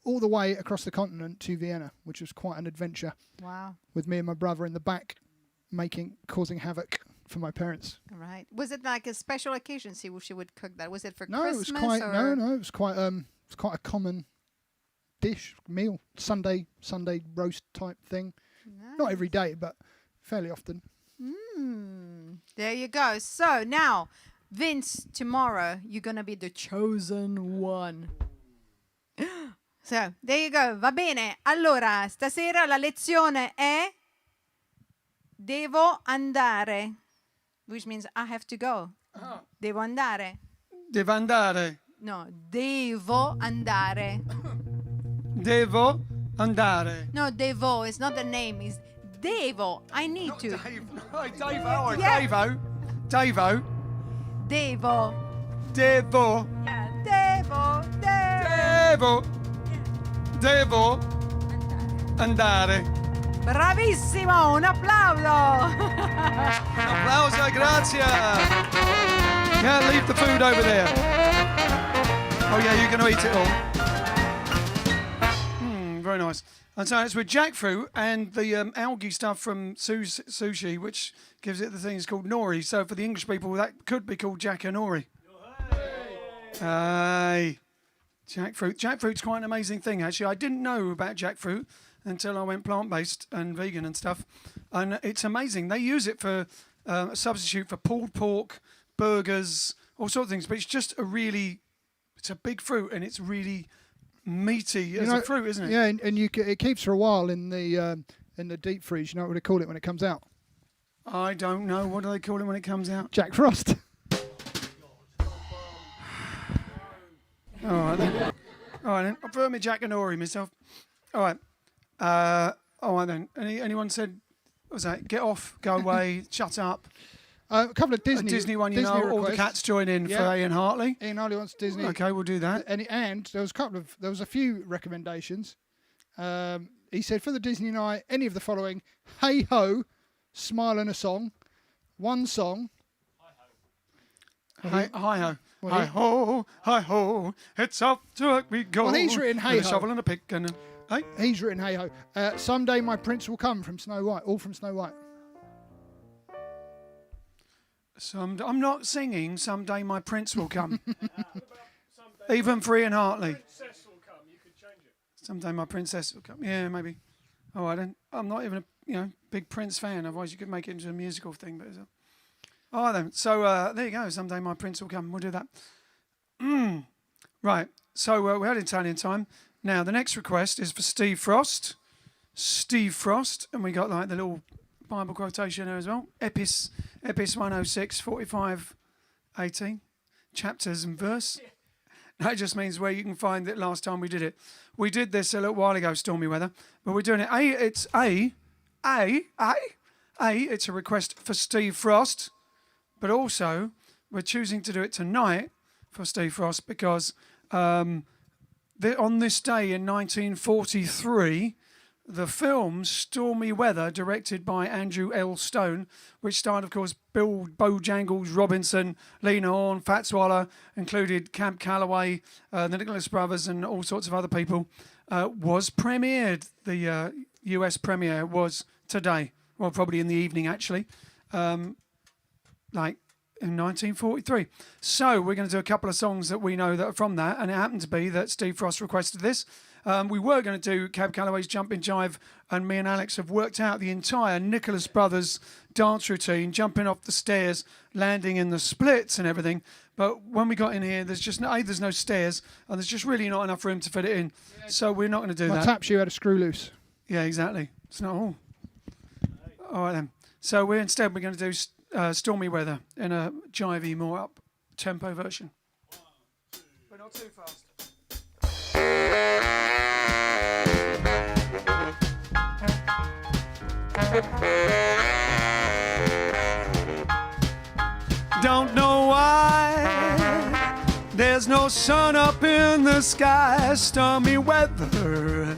all the way across the continent to Vienna, which was quite an adventure. Wow. With me and my brother in the back, causing havoc for my parents. Right. Was it like a special occasion? See, she would cook that. Was it for No, Christmas? it was quite. No, it was quite. It's quite a common meal. Sunday roast type thing. Nice. Not every day, but fairly often. There you go. So now, Vince, tomorrow you're gonna be the chosen one. So there you go. Va bene. Allora, stasera la lezione è devo andare, which means I have to go. Devo andare. Devo andare. No, devo andare. Devo andare. No, devo. It's not the name. It's devo. I need Not to. Dave. No, Davo. Or Yeah. Davo. Davo. Devo. Devo. Yeah, devo. Devo. Andare. Bravissimo, un applauso. Applauso, grazie. Yeah, leave the food over there. Oh yeah, you're going to eat it all. Very nice. And so it's with jackfruit and the algae stuff from sushi, which gives it the thing. It's called nori. So for the English people, that could be called jackanori. Hey. Jackfruit. Jackfruit's quite an amazing thing, actually. I didn't know about jackfruit until I went plant-based and vegan and stuff. And it's amazing. They use it for a substitute for pulled pork, burgers, all sorts of things. But it's just it's a big fruit, and it's really meaty as a fruit, isn't it? Yeah, and it keeps for a while in the deep freeze. You know what they call it when it comes out? I don't know. What do they call it when it comes out? Jack Frost. All right then. I'll throw me jackanori myself. All right. All right then. Anyone said, what was that? Get off, go away, shut up. A couple of Disney. A Disney one, Disney all the requests. cats join in Yeah. for Ian Hartley. Ian Hartley wants Disney. Okay, we'll do that. And there was a few recommendations. He said for the Disney night, any of the following: Hey Ho, Smile and a Song, one song. Hi ho. Well, Hi ho, it's off to work we go. Well, he's written hey With a ho. shovel and a pick and hey. He's written Hey Ho. Someday My Prince Will Come from Snow White. All from Snow White. I'm not singing Someday My Prince Will Come. Even for Ian Hartley. Princess will come. You could change it. Someday My Princess Will Come. Yeah, maybe. Oh, I'm not even a big Prince fan. Otherwise, you could make it into a musical thing. But all right then. So there you go. Someday My Prince Will Come. We'll do that. Right. So we had Italian time. Now the next request is for Steve Frost. Steve Frost, and we got like the little Bible quotation there as well. Epis 106, 45, 18. Chapters and verse. That just means where you can find it last time we did it. We did this a little while ago, Stormy Weather, but we're doing it. It's a request for Steve Frost, but also we're choosing to do it tonight for Steve Frost because on this day in 1943, the film Stormy Weather, directed by Andrew L. Stone, which starred, of course, Bill Bojangles Robinson, Lena Horne, Fatswaller, included Cab Calloway, the Nicholas Brothers, and all sorts of other people, was premiered. The US premiere was today. Well, probably in the evening, actually, like in 1943. So we're going to do a couple of songs that we know that are from that, and it happened to be that Steve Frost requested this. We were going to do Cab Calloway's Jumping Jive, and me and Alex have worked out the entire Nicholas Brothers dance routine, jumping off the stairs, landing in the splits and everything. But when we got in here, there's just there's no stairs, and there's just really not enough room to fit it in. So we're not going to do that. My tap shoe had a screw loose. Yeah, exactly. It's not all. All right then. So we're going to do Stormy Weather in a jivey, more up tempo version. 1, 2. But not too fast. Don't know why there's no sun up in the sky. Stormy weather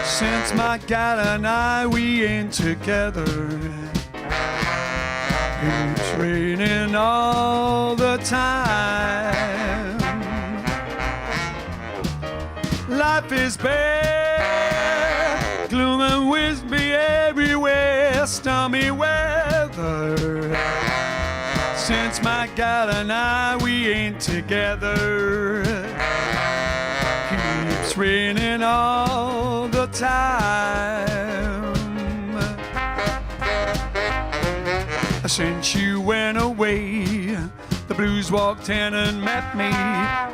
since my gal and I, we ain't together. It's raining all the time. Life is bare, gloom and wispy everywhere. Stormy weather since my gal and I, we ain't together. Keeps raining all the time. Since you went away, the blues walked in and met me.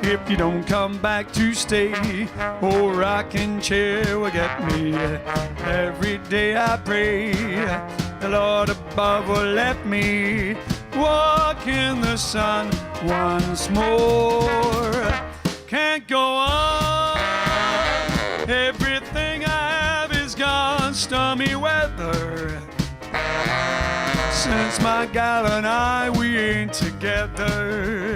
If you don't come back to stay, oh, rocking chair will get me. Every day I pray the Lord above will let me walk in the sun once more. Can't go on, everything I have is gone. Stormy weather since my gal and I, we ain't together.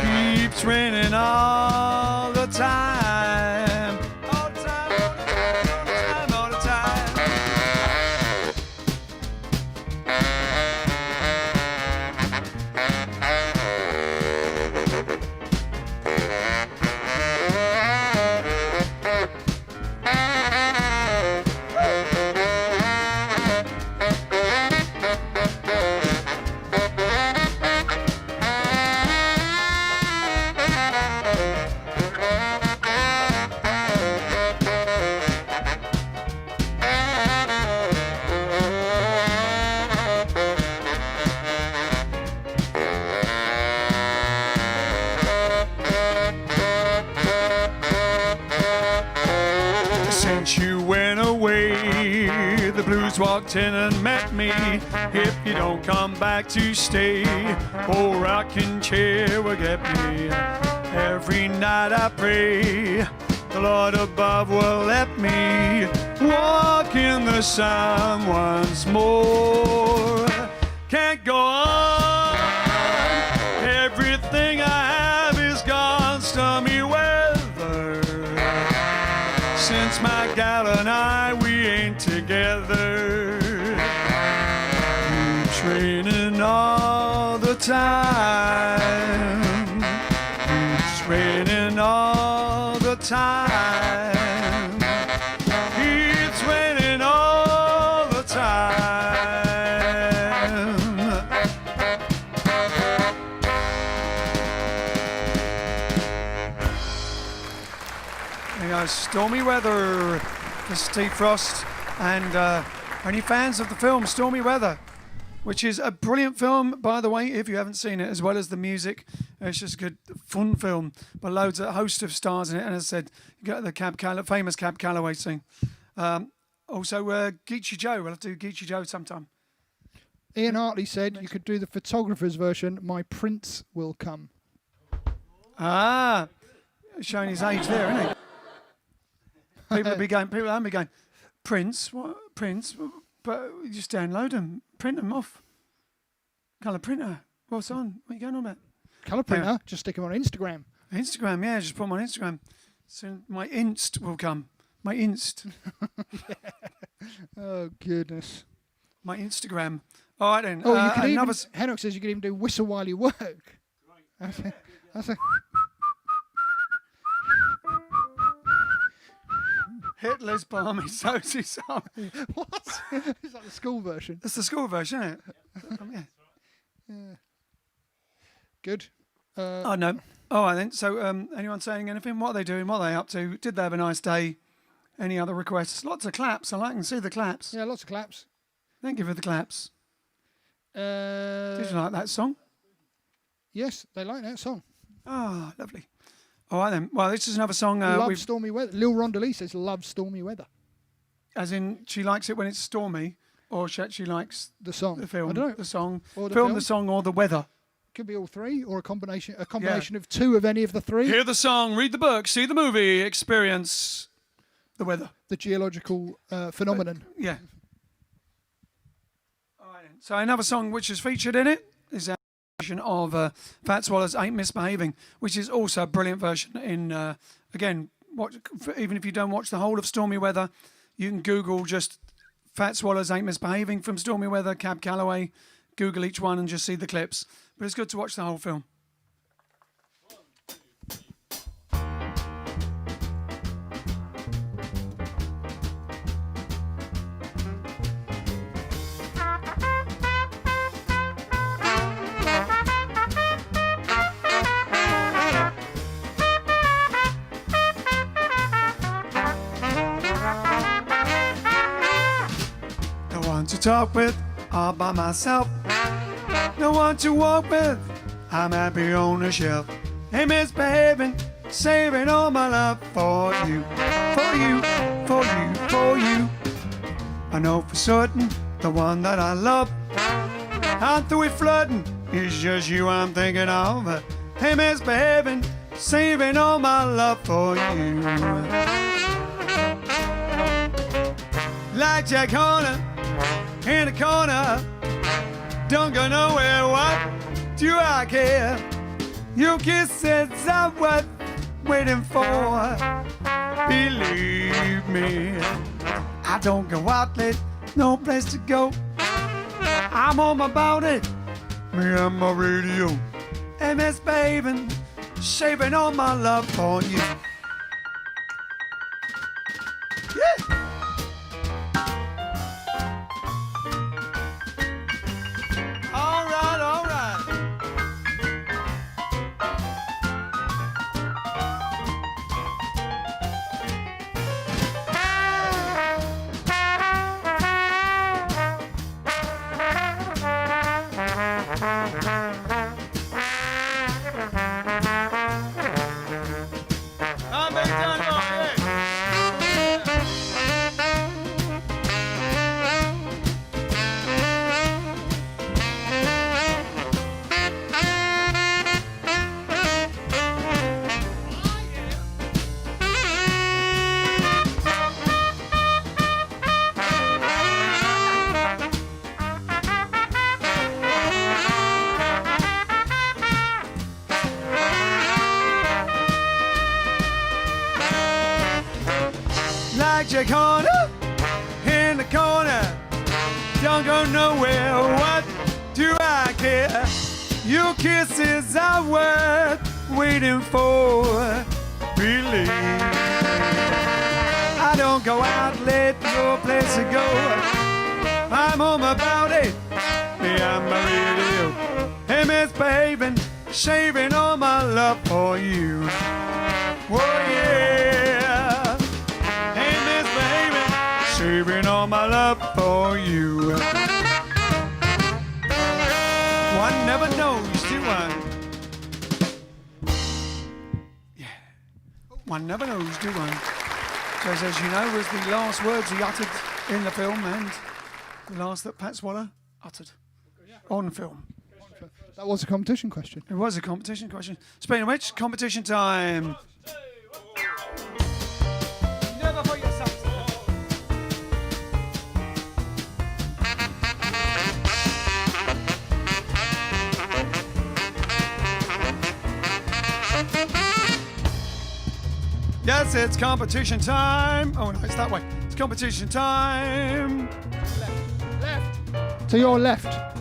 Keeps raining all the time. All the time, all the time, all the time, all the walked in and met me. If you don't come back to stay, oh, rocking chair will get me. Every night I pray the Lord above will let me walk in the sun once more. Can't go on, everything I have is gone. Stormy weather since my gal and I, we ain't together. It's raining all the time. It's raining all the time. It's raining all the time. There you go, Stormy Weather for Steve Frost. And any fans of the film Stormy Weather, which is a brilliant film, by the way, if you haven't seen it, as well as the music. It's just a good, fun film, but a host of stars in it. And as I said, you got the famous Cab Calloway scene. Also, Geechee Joe. We'll have to do Geechee Joe sometime. Ian Hartley said you could do the photographer's version, My Prince Will Come. Ah, showing his age there, isn't he? People will be going, Prince? What? Prince? But you just download them, print them off. Colour printer. What's on? What are you going on about? Colour printer. Just stick them on Instagram. Instagram, yeah, just put them on Instagram. Soon my Inst will come. My Inst. Oh, goodness. My Instagram. All right, then. Oh, you could even... Henok says you could even do whistle while you work. That's a... Hitler's balmy Sosie song. What? Is that the school version? That's the school version, isn't it? Yeah. Good. Oh, no. All right, then. So, anyone saying anything? What are they doing? What are they up to? Did they have a nice day? Any other requests? Lots of claps. I can see the claps. Yeah, lots of claps. Thank you for the claps. Did you like that song? Yes, they like that song. Ah, lovely. All right, then. Well, this is another song. Love Stormy Weather. Lil Rondelie says love Stormy Weather. As in, she likes it when it's stormy, or she likes the song. The film. I don't know. The song. Or the film, the song, or the weather. Could be all three, or a combination of two of any of the three. Hear the song, read the book, see the movie, experience the weather. The geological phenomenon. Yeah. All right, then. So another song which is featured in it is a version of Fat Swallows Ain't Misbehaving, which is also a brilliant version. Again, even if you don't watch the whole of Stormy Weather, you can Google just Fat Swallows Ain't Misbehaving from Stormy Weather, Cab Calloway. Google each one and just see the clips. But it's good to watch the whole film. No one to talk with, all by myself. No one to walk with, I'm happy on the shelf. Ain't misbehaving, saving all my love for you, for you, for you, for you. I know for certain the one that I love. I'm through with flirting, it's just you I'm thinking of. Ain't misbehaving, saving all my love for you. Like Jack Horner in the corner. Don't go nowhere, what do I care? Your kisses are worth waiting for. Believe me, I don't go out late, no place to go. I'm home about it, me and my radio. And misbehaving, shaving all my love for you. Yeah! Jack Horner in the corner. Don't go nowhere, what do I care? Your kisses are worth waiting for. Believe I don't go out late, no place to go. I'm home about it, me and my radio. Hey, misbehaving, shaving all my love for you. Oh yeah. Saving all my love for you. One never knows, do one. Yeah. One never knows, do one. Because as you know, was the last words he uttered in the film and the last that Pat Swallow uttered on film. That was a competition question. It was a competition question. Speaking of which, competition time. Never for yourself. Yes, it's competition time. Oh, no, it's that way. It's competition time. Left. To your left.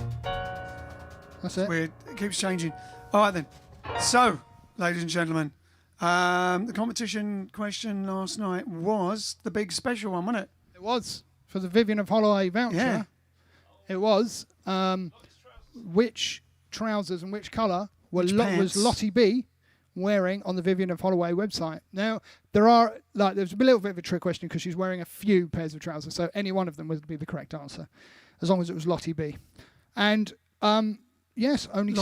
That's it. Weird. It keeps changing. All right, then. So, ladies and gentlemen, the competition question last night was the big special one, wasn't it? It was. For the Vivian of Holloway voucher. Yeah. It was. Which trousers and which colour was Lottie B wearing on the Vivian of Holloway website? Now, there's a little bit of a trick question because she's wearing a few pairs of trousers, so any one of them would be the correct answer, as long as it was Lottie B. And, yes, only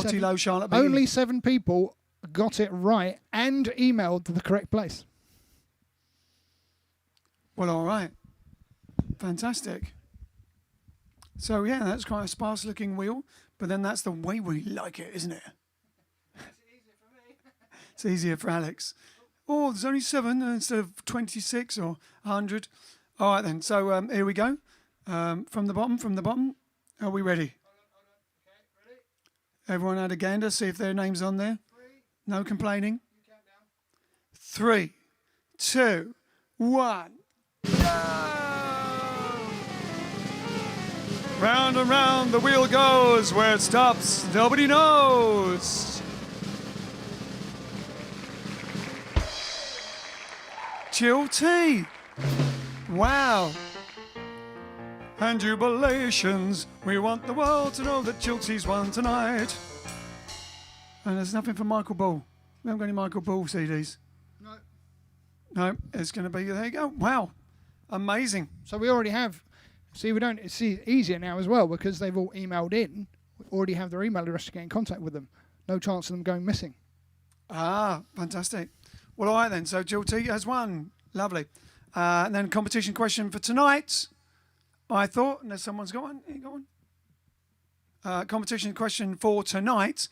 7 people got it right and emailed to the correct place. Well, all right. Fantastic. So, yeah, that's quite a sparse-looking wheel, but then that's the way we like it, isn't it? It's easier for Alex. Oh, there's only 7 instead of 26 or 100. All right, then. So, here we go. From the bottom. Are we ready? Okay, ready? Everyone had a gander, see if their name's on there. 3. No complaining. You count down. 3, 2, 1. Go! Round and round the wheel goes. Where it stops, nobody knows. Jill T. Wow. And jubilations. We want the world to know that Jill T's won tonight. And there's nothing for Michael Ball. We haven't got any Michael Ball CDs. No. No, it's going to be, there you go. Wow. Amazing. So we already have. See, it's easier now as well because they've all emailed in. We already have their email address to get in contact with them. No chance of them going missing. Ah, fantastic. Well, all right then. So Jill T has won. Lovely. And then competition question for tonight. I thought, unless someone's got one. You got one? Competition question for tonight.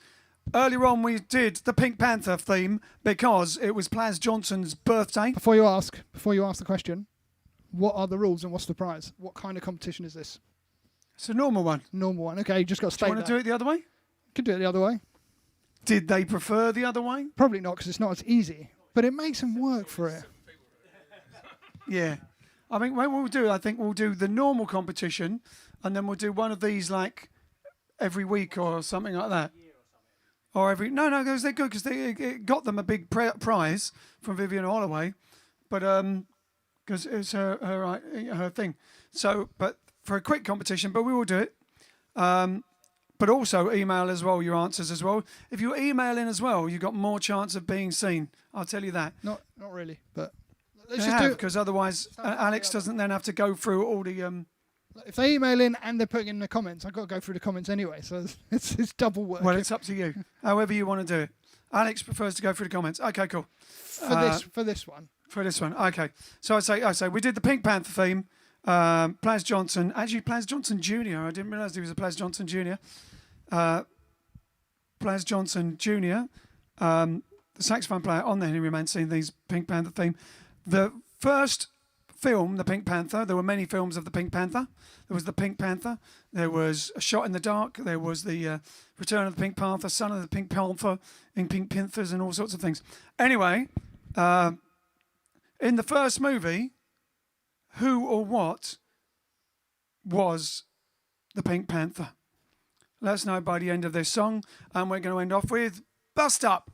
Earlier on, we did the Pink Panther theme because it was Plaz Johnson's birthday. Before you ask the question, what are the rules and what's the prize? What kind of competition is this? It's a normal one. Normal one. Okay, you just got to stay. Do you want to do it the other way? Could do it the other way. Did they prefer the other way? Probably not because it's not as easy, but it makes them work for it. Yeah. I think what we'll do, we'll do the normal competition and then we'll do one of these like every week or something like that. Or every... No, because they're good because it got them a big prize from Vivian Holloway. But... because it's her thing. So, but for a quick competition, but we will do it. But also email as well, your answers as well. If you email in as well, you've got more chance of being seen. I'll tell you that. Not really, but let's just do it. Because otherwise Alex doesn't then have to go through all the... If they email in and they're putting in the comments, I've got to go through the comments anyway, so it's double work. Well, it's up to you. However you want to do it. Alex prefers to go through the comments. Okay, cool. For this one. For this one, okay. So I say we did the Pink Panther theme. Plaz Johnson, actually Plaz Johnson Jr. I didn't realise he was a Plaz Johnson Jr. Plaz Johnson Jr. The saxophone player on the Henry Mancini these Pink Panther theme. The first film, the Pink Panther. There were many films of the Pink Panther. There was the Pink Panther. There was A Shot in the Dark. There was the Return of the Pink Panther, Son of the Pink Panther, in Pink Panthers, and all sorts of things. Anyway. In the first movie, who or what was the Pink Panther? Let us know by the end of this song. And we're going to end off with Bust Up.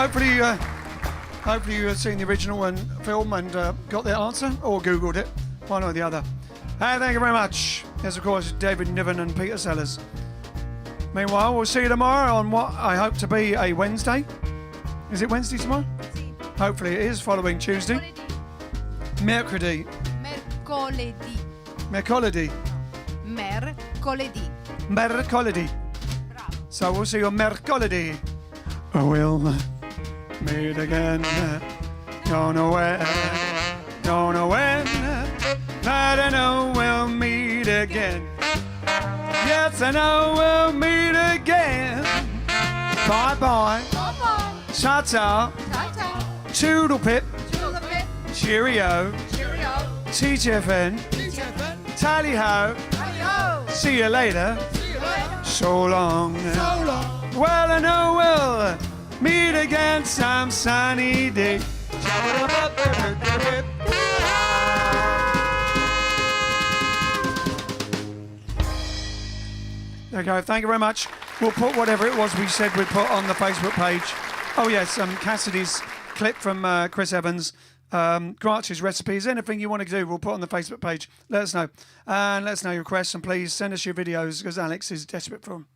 hopefully you have seen the original and film and got the answer, or Googled it, one or the other. Thank you very much. Yes, of course, David Niven and Peter Sellers. Meanwhile, we'll see you tomorrow on what I hope to be a Wednesday. Is it Wednesday tomorrow? Hopefully it is, following Tuesday. Mercoledì. Mercoledì. Mercoledì. Mercoledì. Mercoledì. Bravo. So we'll see you on Mercoledì. We'll meet again. Don't know where, don't know when, but I know we'll meet again. Yes, I know we'll meet again. Bye-bye. Bye-bye. Ta-ta. Ta-ta. Toodle pip. Tulipit. Cheerio. Cheerio. TTFN. Tally ho. Hi-yo. See you later. See you later. So long. So long. Well, I know we'll meet again some sunny day. There you go. Thank you very much. We'll put whatever it was we said we'd put on the Facebook page. Oh, yes, Cassidy's clip from Chris Evans. Granch's recipes, anything you want to do, we'll put on the Facebook page. Let us know. And let us know your requests, and please send us your videos because Alex is desperate for them.